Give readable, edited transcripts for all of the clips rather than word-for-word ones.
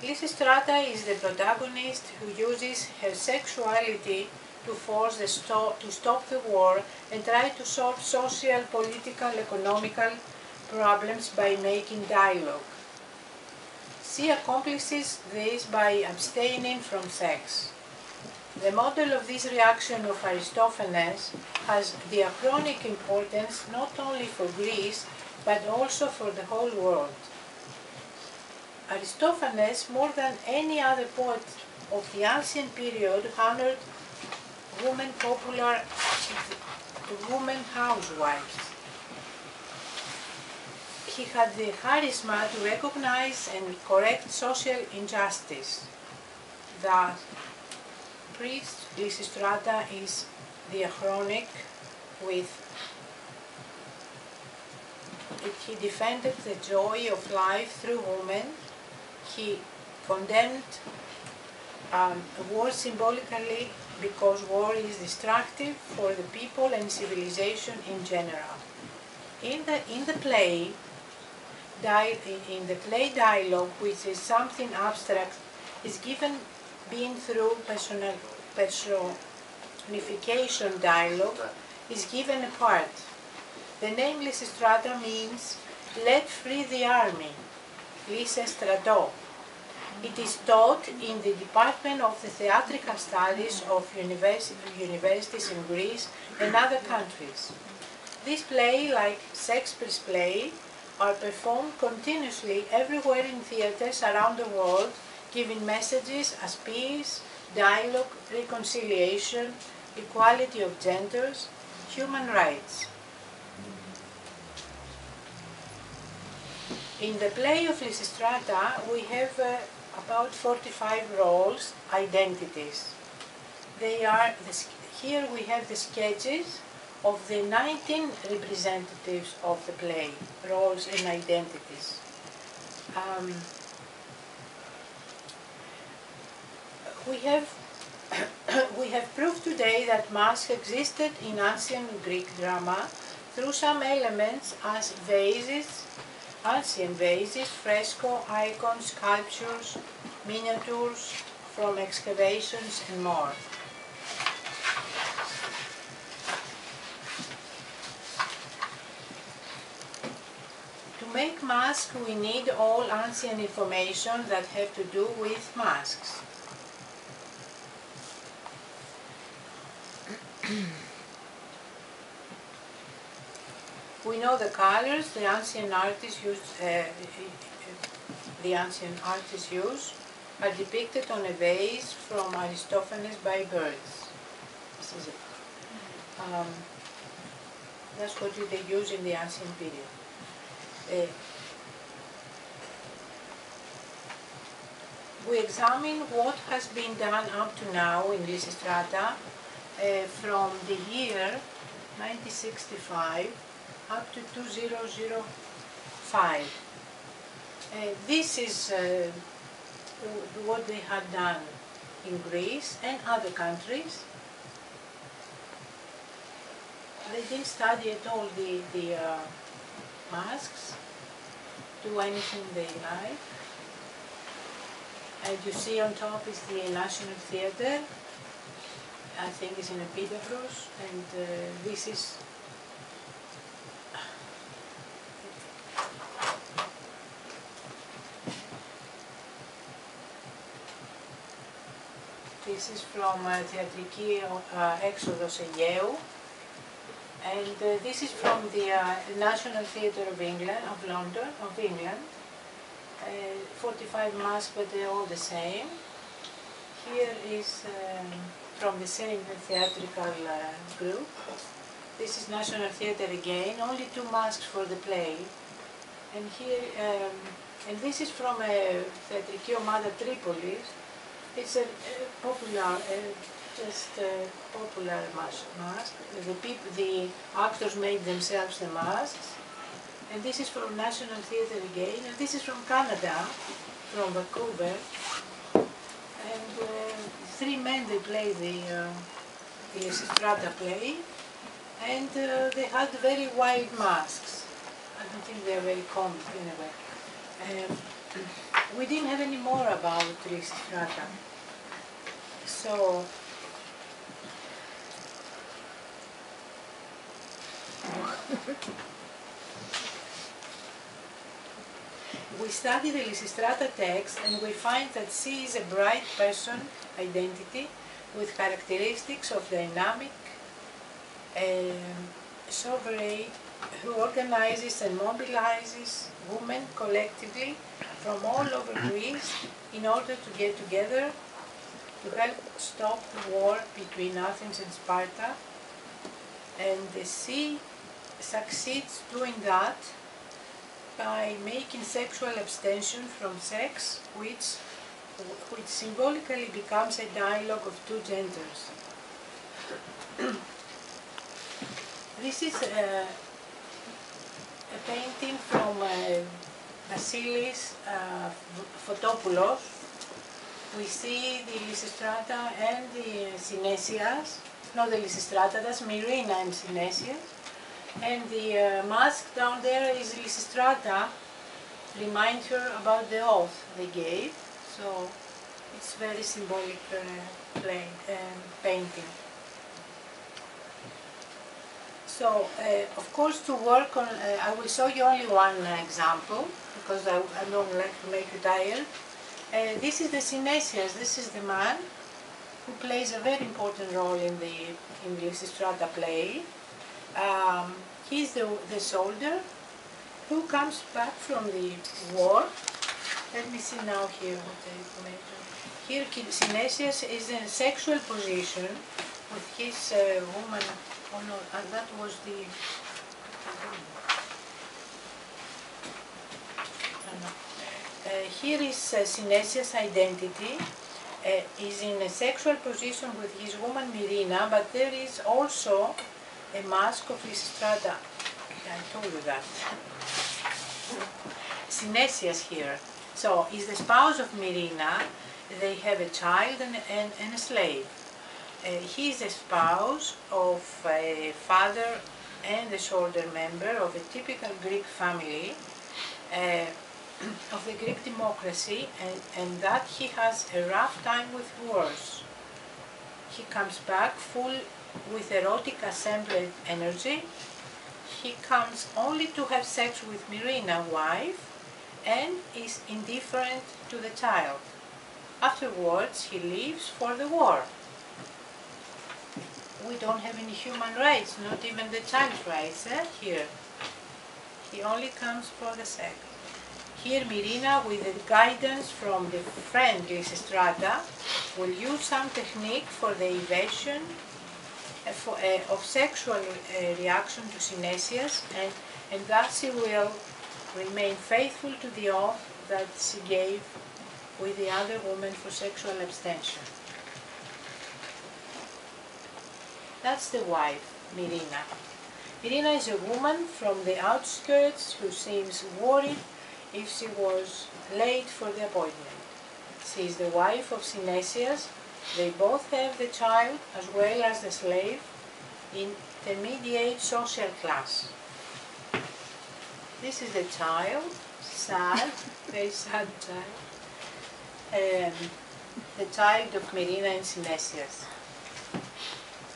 Lysistrata is the protagonist who uses her sexuality to force to stop the war and try to solve social, political, economical problems by making dialogue. She accomplishes this by abstaining from sex. The model of this reaction of Aristophanes has diachronic importance not only for Greece but also for the whole world. Aristophanes, more than any other poet of the ancient period, honored women housewives. He had the charisma to recognize and correct social injustice. The priest Lysistrata is diachronic with it. He defended the joy of life through women. He condemned war symbolically because war is destructive for the people and civilization in general. In the play dialogue, which is something abstract, is given being through personification dialogue, is given a part. The name Lysistrata means let free the army, Lysistrato. It is taught in the department of the theatrical studies of universities in Greece and other countries. This play, like Shakespeare's play, are performed continuously everywhere in theatres around the world, giving messages as peace, dialogue, reconciliation, equality of genders, human rights. In the play of Lysistrata, we have about 45 roles, identities. Here we have the sketches of the 19 representatives of the play, roles and identities. We have proved today that masks existed in ancient Greek drama through some elements as vases, ancient vases, fresco, icons, sculptures, miniatures from excavations and more. To make masks, we need all ancient information that have to do with masks. We know the colors the ancient artists use are depicted on a vase from Aristophanes by birds. This is it. That's what they use in the ancient period. We examine what has been done up to now in Lysistrata from the year 1965 up to 2005. This is what they had done in Greece and other countries. They didn't study at all the masks, do anything they like. And you see on top is the National Theatre. I think it's in Piraikos, and this is from Θεατρική Έξοδος Αιγαίου, and this is from the National Theatre of England, 45 masks, but they're all the same. Here is from the same theatrical group. This is National Theatre again, only 2 masks for the play. And here, and this is from Θεατρική Ομάδα Tripolis. It's a popular, popular mask. The actors made themselves the masks. And this is from National Theatre again. And this is from Canada, from Vancouver. And 3 men, they play the Lysistrata play. And they had very wild masks. I don't think they're very common anyway. we didn't have any more about Lysistrata. So we study the Lysistrata text and we find that she is a bright person identity with characteristics of dynamic sovereign who organizes and mobilizes women collectively from all over Greece in order to get together to help stop the war between Athens and Sparta. And she succeeds doing that by making sexual abstention from sex, which symbolically becomes a dialogue of two genders. This is a painting from Vasilis Fotopoulos. We see the Lysistrata and the Synesias, not the Lysistrata, that's Myrina and Synesias. And the mask down there is Lysistrata, remind her about the oath they gave. So it's very symbolic painting. So of course to work on, I will show you only one example because I don't like to make you tired. This is the Synesias, this is the man who plays a very important role in the Lysistrata play. He's the soldier who comes back from the war. Let me see now here what the information. Here Synesias is in a sexual position with his woman. Oh no, that was the. Here is Synesias' identity. Is in a sexual position with his woman Myrina, but there is also a mask of Lysistrata. I told you that. Synesias here. So, is the spouse of Myrina. They have a child and a slave. He is the spouse of a father and a shoulder member of a typical Greek family, of the Greek democracy, and that he has a rough time with wars. He comes back full with erotic assembled energy. He comes only to have sex with Myrina, wife, and is indifferent to the child. Afterwards, he leaves for the war. We don't have any human rights, not even the child's rights here. He only comes for the sex. Here Myrina, with the guidance from the friend Lysistrata, will use some technique for the evasion of sexual reaction to Synesias, and thus she will remain faithful to the oath that she gave with the other woman for sexual abstention. That's the wife, Myrina. Myrina is a woman from the outskirts who seems worried if she was late for the appointment. She is the wife of Synesias. They both have the child as well as the slave in intermediate social class. This is the child, sad, very sad child, the child of Myrina and Synesias.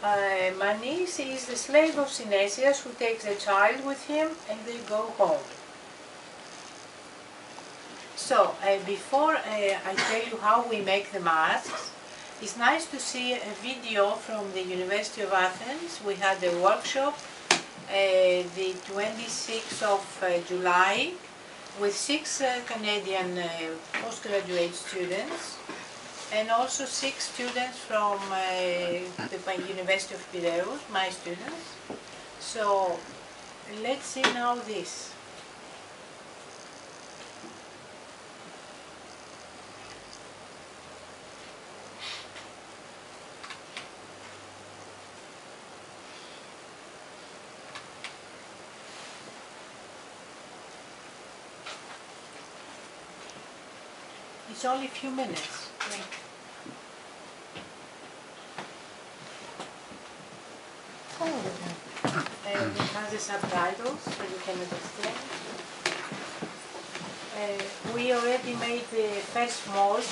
Manis is the slave of Synesias who takes the child with him and they go home. So, before I tell you how we make the masks, it's nice to see a video from the University of Athens. We had a workshop the 26th of July with 6 Canadian postgraduate students and also 6 students from the University of Piraeus, my students. So, let's see now this. It's only a few minutes. It has the subtitles so you can understand. We already made the first mold.